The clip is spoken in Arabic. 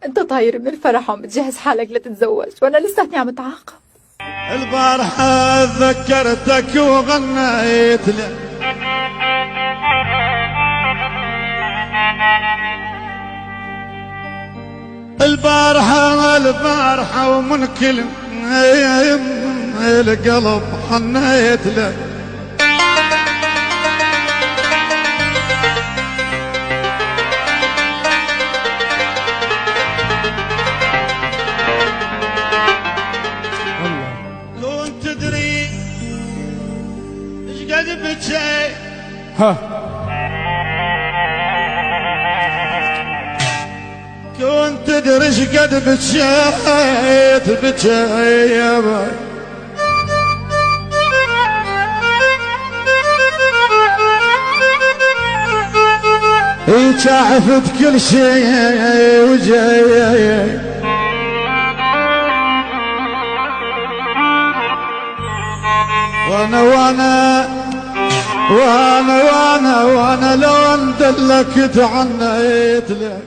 انت طاير من الفرح ومتجهز حالك لتتزوج وانا لساتني عم اتعاقب. البارحة ذكرتك وغنيت لك، البارحة ومن كل القلب حنيت لك. لو انت تدري ايش قد بكيت، كنت تدري ايش قد بكيت يا باي، هيك عرفت كل شيء وجاي، وانا لو اندلك تعنيت لك.